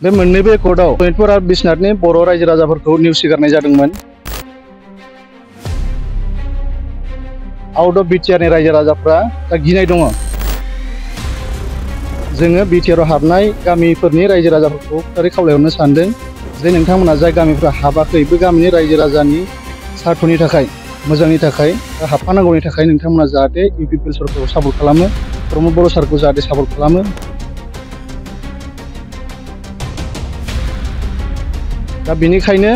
बे मोन्नैबो एकर्डआव सनितपुर आरो बिश्वनाथनि बर' रायजो राजाफोरखौ नेवसिगारनाय जादोंमोन। आउट अफ बिटिआरनि रायजो राजाफ्रा दा गिनाय दङ। जोङो बिटिआरआव हाबनाय गामिफोरनि रायजो राजाफोरखौ थारै खावलायहरनो सानदों जे नोंथांमोना जाय गामिफ्रा हाबाखै बे गामिनि रायजो राजानि सार्थनि थाखाय मोजांनि थाखाय हाबफानांगौनि थाखाय नोंथांमोना जाहाथे इउपिपिएल सरकारखौ सापर्ट खालामो, प्रमद बर' सारखौ जाहाथे सापर्ट खालामो। दा बेनिखायनो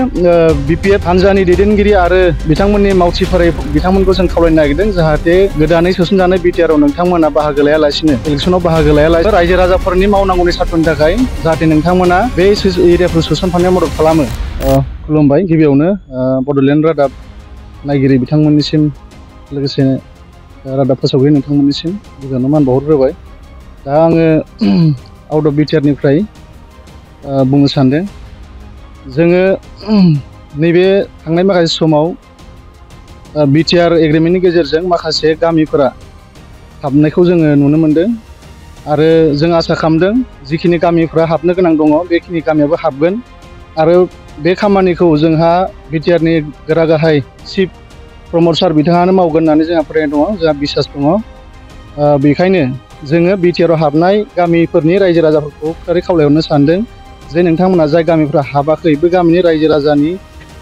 बिपिएफ हान्जानि दैदेनगिरि आरो बिथांमोननि मावथिफारि बिथांमोनखौ जों खावलायनो नागिरदों जाहाथे गोदानै सोसनजानाय बिटिआरआव नोंथांमोना बाहागो लायालासिनो इलेक्सनाव बाहागो लायालासिनो रायजो राजाफोरनि मावनांगौनि सार्थनि थाखाय जाहाथे नोंथांमोना बे एरियाखौ सोसनफानायाव मदद खालामो। खुलुमबाय। गिबियावनो बड'लेण्ड रादाब नायगिरि बिथांमोननिसिम लोगोसे रादाब फोसावगिरि नोंथांमोननिसिम गिबियावनो मान बावहरग्रोबाय। दा आङो आउट अफ बिटिआरनिफ्राय बुंनो सानदों जोङो नैबे थांनाय माखासे समाव बिटिआर एग्रिमेन्टनि गेजेरजों माखासे गामिफोरा हाबनायखौ जोङो नुनो मोनदों आरो जों आसा खालामदों जिखिनि गामिफ्रा हाबनो गोनां दङ बेखिनि गामियाबो हाबगोन आरो बे खामानिखौ जोंहा बिटिआरनि गोरा गाहाय चिफ प्रमद सार बिथाङानो मावगोन होननानै जोंहा फोथायनाय दङ, जोंहा बिसास दङ। बेखायनो जोङो बिटिआरआव हाबनाय गामिफोरनि रायजो राजाफोरखौ थारै खावलायहरनो सानदों जे नोंथांमोना जाय गामिफ्रा हाबाखै बे गामिनि रायजो राजानि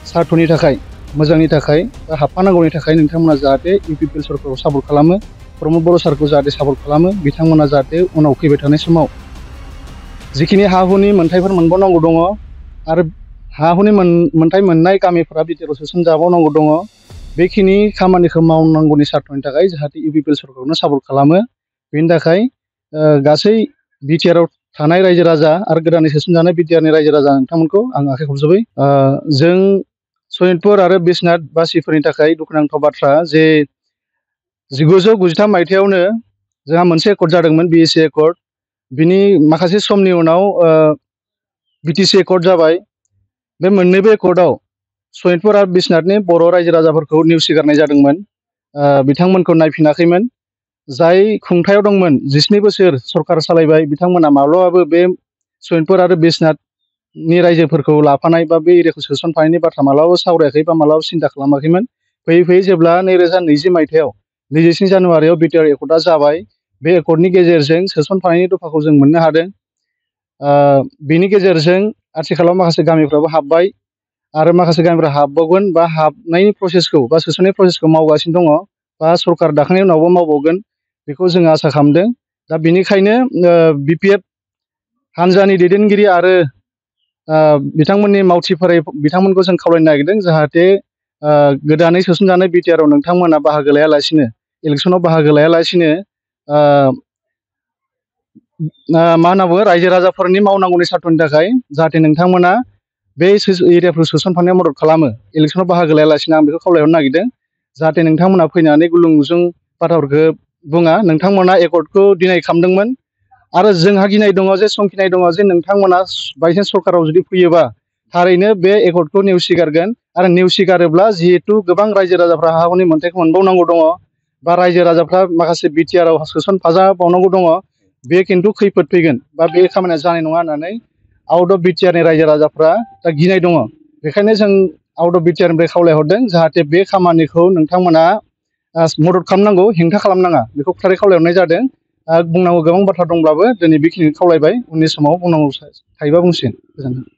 सार्थनि थाखाय मोजांनि थाखाय हाबफानांगौनि थाखाय नोंथांमोना जाहाथे इउपिपिएल सरकारखौ सापर्ट खालामो, प्रमद बर' सारखौ जाहाथे सापर्ट खालामो। बिथांमोना जाहाथे उनाव फैबाय थानाय समाव जिखिनि हा हुनि मोन्थायफोर मोनबावनांगौ दङ आरो हा हुनि मोन्थाय मोननाय गामिफ्रा बिटिआरआव सोसनजाबावनांगौ दङ, बेखिनि खामानिखौ मावनांगौनि सार्थनि थाखाय जाहाथे इउपिपिएल सरकारखौनो सापर्ट खालामो। बेनि थाखाय गासै बिटिआरआव थानाय रायजो राजा आरो गोदानै सोसनजानाय बिटिआरनि रायजो राजा नोंथांमोनखौ आं आखाइ खबजोबै। जों सनितपुर आरो बिश्वनाथ बासिफोरनि थाखाय दुखुनांथाव बाथ्रा जे 1993 मायथाइयावनो जोंहा मोनसे एकर्ड जादोंमोन, बिएसि एकर्ड। बिनि माखासे समनि उनाव बिटिसि एकर्ड जाबाय। बे मोन्नैबो एकर्डआव सनितपुर आरो बिश्वनाथनि बर' रायजो राजाफोरखौ नेवसिगारनाय जादोंमोन, बिथांमोनखौ नायफिनाखैमोन। जाय खुंथायाव दंमोन 12 बोसोर सरकार सालायबाय, बिथांमोना माब्लाबाबो बे सनितपुर आरो बिश्वनाथनि रायजोफोरखौ लाफानाय बा बे एरियाखौ सोसनफानायनि बाथ्रा मालाबाबो सावरायाखै बा मालाबाबो सिन्था खालामाखैमोन। फैयै फैयै जेब्ला 2020 मायथाइयाव 27 जानुवारियाव बिटिआर एकर्डआ जाबाय, बे एकर्डनि गेजेरजों सोसनफानायनि दफाखौ जों मोननो हादों। बेनि गेजेरजों आथिखालाव माखासे गामिफ्राबो हाबबाय आरो माखासे गामिफ्रा हाबबावगोन बा हाबनायनि प्रसेसखौ बा सोसननाय प्रसेसखौ मावगासिनो दङ बा सरकार दाखांनायनि उनावबो मावबावगोन, बेखौ जों आसा खालामदों। दा बेनिखायनो बिपिएफ हान्जानि दैदेनगिरि आरो बिथांमोननि मावथिफारि बिथांमोनखौ जों खावलायनो नागिरदों जाहाथे गोदानै सोसनजानाय बिटिआरआव नोंथांमोना बाहागो लायालासिनो इलेक्सनाव बाहागो लायालासिनो मा होनना बुङो रायजो राजाफोरनि मावनांगौनि सार्थनि थाखाय जाहाथे नोंथांमोना बे एरियाखौ सोसनफानायाव मदद खालामो, इलेक्सनाव बाहागो लायालासिनो आं बेखौ खावलायहरनो नागिरदों। जाहाथे नोंथांमोना फैनानै गुलुं गुजुं बाथ्राफोरखौ बुङा। नोंथांमोना एकर्डखौ डिनाय खालामदोंमोन आरो जोंहा गिनाय दङ जे संखिनाय दङ जे नोंथांमोना बायसान्स सरकाराव जुदि फैयोबा थारैनो बे एकर्डखौ नेवसिगारगोन आरो नेवसिगारोब्ला जिहेतु गोबां रायजो राजाफ्रा हा हुनि मोन्थायखौ मोनबावनांगौ दङ बा रायजो राजाफ्रा माखासे बिटिआरआव सोसनफाजाबावनांगौ दङ, बे खिन्थु खैफोद फैगोन बा बे खामानिया जानाय नङा होननानै आउट अफ बिटिआरनि रायजो राजाफ्रा दा गिनाय दङ। बेखायनो जों आउट अफ बिटिआरनिफ्राय खावलायहरदों जाहाथे बे खामानिखौ नोंथांमोना मदद खालामनांगौ, हेंथा खालामनाङा, बेखौ थारै खावलायहरनाय जादों। बुंनांगौ गोबां बाथ्रा दंब्लाबो दिनै बेखिनिखौ खावलायबाय, उननि समाव बुंनांगौ थायोबा बुंसिगोन। गोजोन्थों।